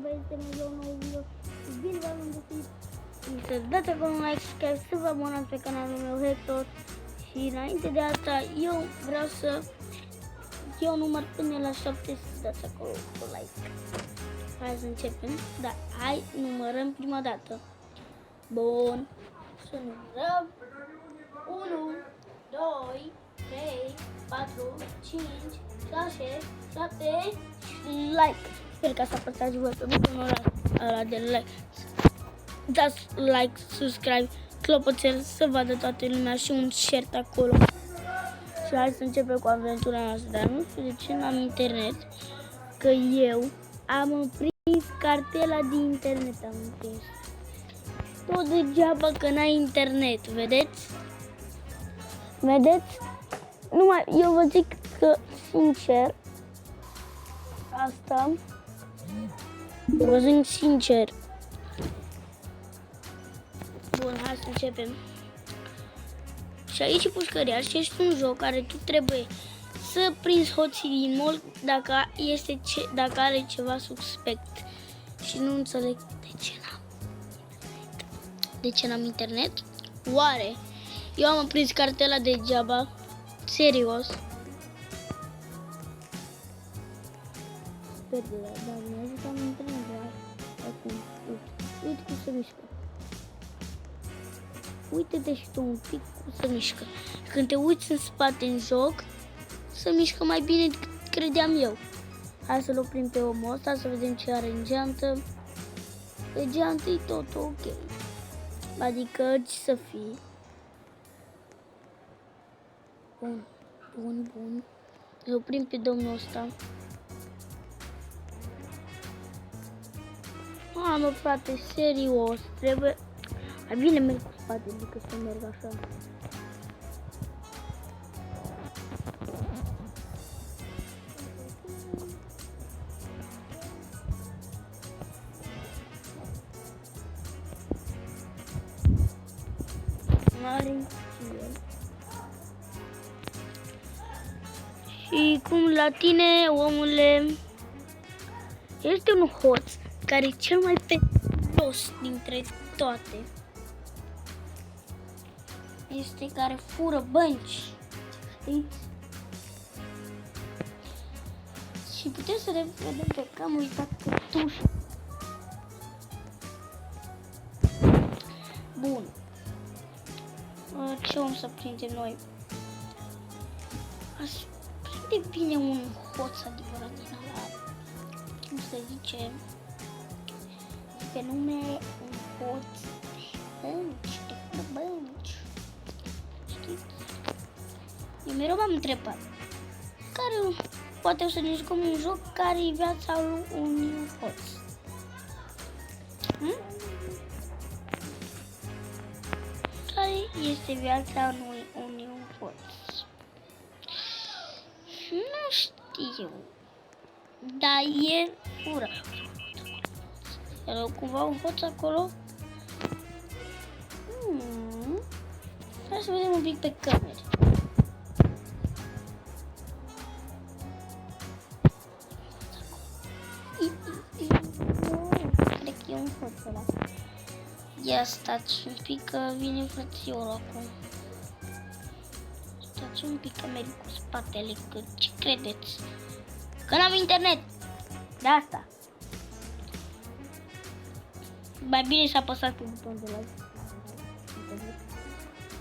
este mai un nou video. Bine v-am găsit. Să dați acolo un like, subscribe, să vă abonați pe canalul meu Hector. Și înainte de asta, eu vreau să număr până la 7 să dați acolo un like. Hai să începem. Da, hai, numărăm prima dată. Bun. Să numărăm. 1, 2, 3, 4, 5, 6, 7 și like. Sper că să apăsați voi pe butonul ăla de like. Dați like, subscribe, clopoțel să vadă toată lumea și un share acolo. Și hai să începem cu aventura noastră. Dar nu știu de ce n-am internet. Că eu am prins cartela de internet. Am prins. Tot degeaba că n-ai internet, vedeți? Vedeți? Numai, eu vă zic că, sincer, asta, vă zic sincer. Bun, hai să începem. Și aici e pușcăria și este un joc care tu trebuie să prinzi hoții din mall dacă are ceva suspect. Și nu înțeleg de ce n-am internet. Oare? Eu am prins cartela degeaba. Serios. Sper de la, da, mi-a zis că am internet, dar acum, uite cum se mișcă. Uite-te și tu un pic cum se mișcă. Când te uiți în spate în joc, se mișcă mai bine decât credeam eu. Hai să-l oprim pe omul ăsta, să vedem ce are în geantă. Pe geantă e tot ok. Adică ce să fie. Bun. Îl oprim pe domnul ăsta. Mă, frate, serios, trebuie... Mai bine merg cu spate decât să merg așa. Și cum la tine, omule, este un hoț care e cel mai periculos dintre toate. Este care fură bănci, știți? Și putem să le vedem pe că am uitat cătușa. Bun. Ce om să prindem noi? Aș prinde bine un hoț adevărat din ala, cum se zice, pe nume un hoț de bănci, știți? Eu mereu m-am întrebat, poate o să ne jucăm un joc care e viața lui unui hoț. Care este viața unui hoț? Nu știu, dar e fură. Era cumva un hoț acolo? Hai să vedem un pic pe camere. Cred că e un hoț ăla. Ia stați un pic că vine frățiorul acum. Stați un pic că merg cu spatele, că ce credeți? Că n-am internet! De asta! Mai bine să apăsați pe butonul de like.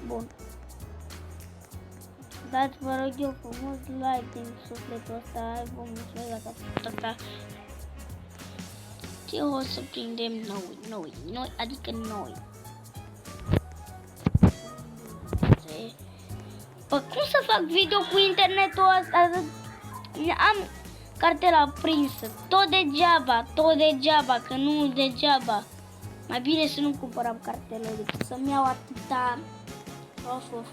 Bun. Dați, vă rog eu frumos like din sufletul ăsta. Vă mulțumesc dacă ați asta. Ce o să prindem noi, adică noi. Păi cum să fac video cu internetul ăsta? Am cartela prinsă. Tot degeaba, că nu degeaba. Mai bine să nu cumpăram cartele decât să-mi iau atâta. Of.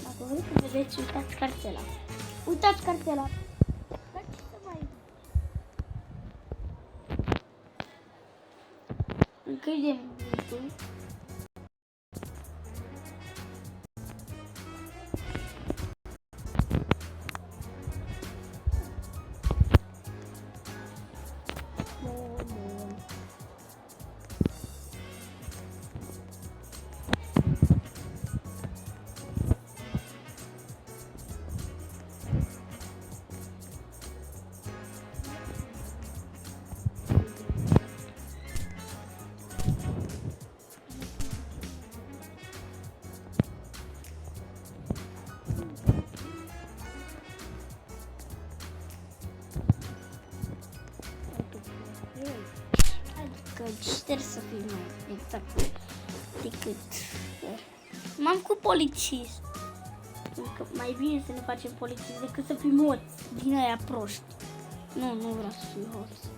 Dacă vreți să vedeți, uitați cartela. Uitați cartela. Dar ce să mai... închidem YouTube. Adică șterg să fii mai exact decât m-am cu polițist. Că mai bine să ne facem polițist decât să fim hoți din aia proști. Nu vreau să fiu hoți.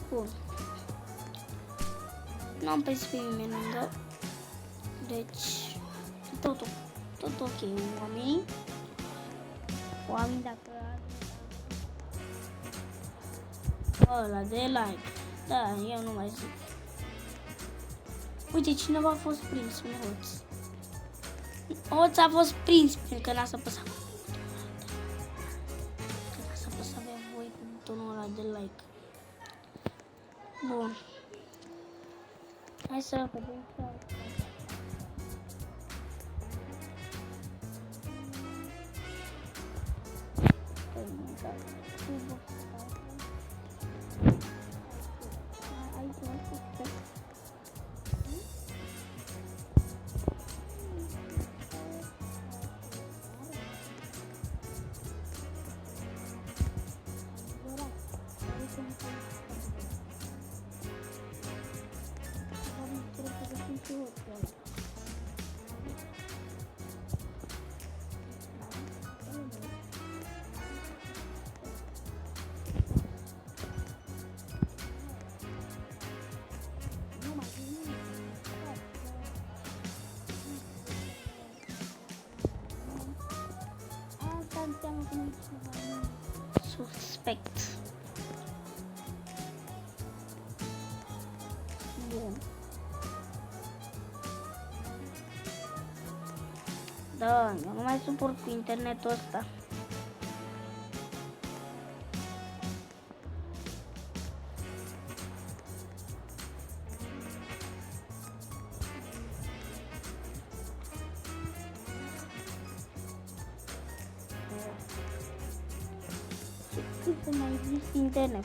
Bun. Nu am prins pe nimeni lângă. Deci, tot ok, oamenii. Oamenii dacă ăla de like. Da, eu nu mai zic. Uite, cineva a fost prins, un hoț. Hoț a fost prins, pentru că n-a să apăsat. Că n-a să apăsat avea voi cu butonul ăla de like. Bun. Hai să vedem ce alt. Suspect. Bun. Da, eu nu mai suport cu internetul ăsta. Cât să mai există internet?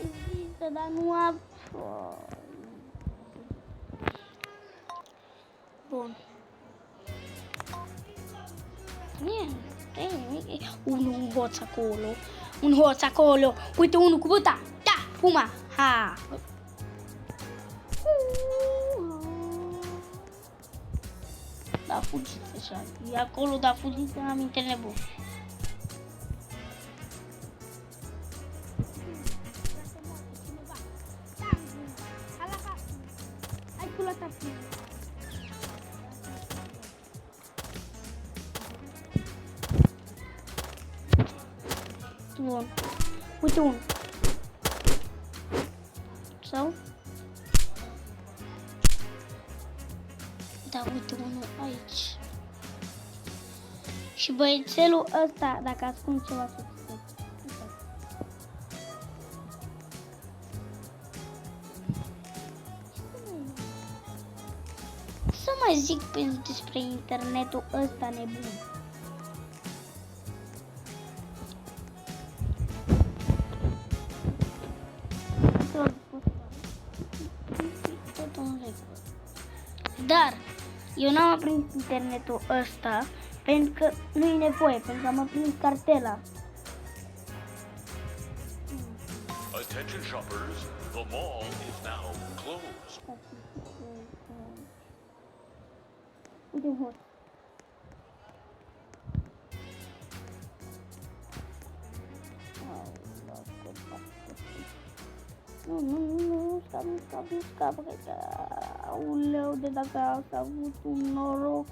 Există, dar nu am... Bun. Un hoț acolo. Un hoț acolo. Uite unul cu buta. Da, puma. Ha. Da, fugiți așa. E acolo, da, fugiți, că am internet bun. Hai cu la tapi. Bun. Uite unul. Sau? Da, uite unul aici. Și băiețelul ăsta, dacă ascund ceva să să mai zic despre internetul ăsta nebun. Dar eu n-am aprins internetul ăsta pentru că nu e nevoie, pentru că am aprins cartela. Attention shoppers, the mall is now closed. Uite un hoț. Nu, scapă, că auleu, de dacă a avut un noroc.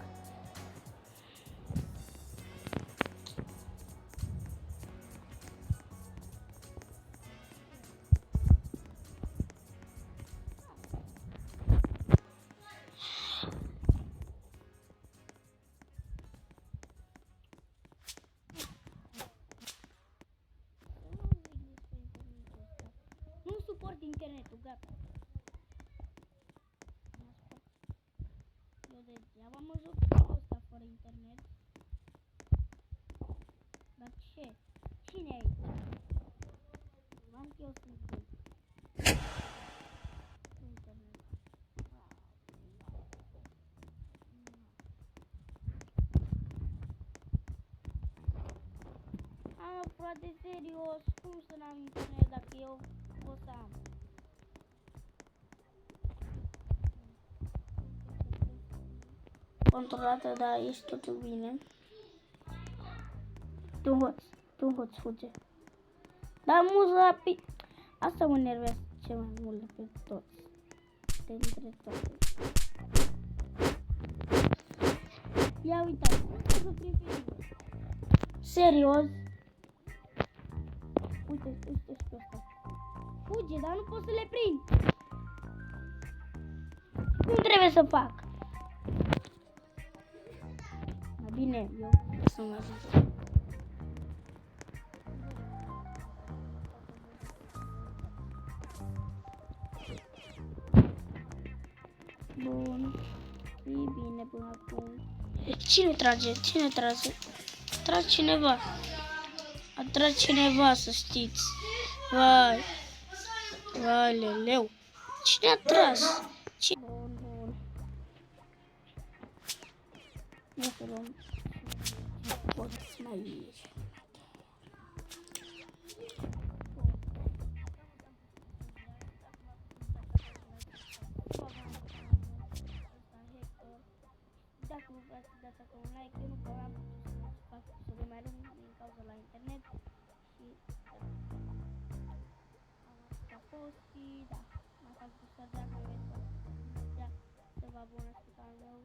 internetul, gata. Eu degeaba mă joc cu ăsta fără internet. Dar ce? Cine e aici? Am că eu sunt bun. Internet. Frate, serios, cum să n-am internet dacă eu o să am? Controlată, da, ești totul bine. Tu hoți fuge. Dar mult rapid. Asta mă nervează cel mai mult de pe toți. Dintre toate. Ia uitați, nu pot să prind pe nimeni. Serios? Uite și pe ăsta. Fuge, dar nu pot să le prind. Cum trebuie să fac? Mai bine, eu să mă ajut. Bun. E bine până acum. Cine trage? Cine trage? Trage cineva. A tras cineva, să știți. Vai. Vai, leleu. Cine a tras? Bun, bun. Nu să luăm. Pot mai ieși. Dacă nu vreți să dați acolo un like, eu nu pot am să fac să mai lung din cauza la internet și a fost și da, m-a fac să dacă vreți să vă abonați pe canalul meu.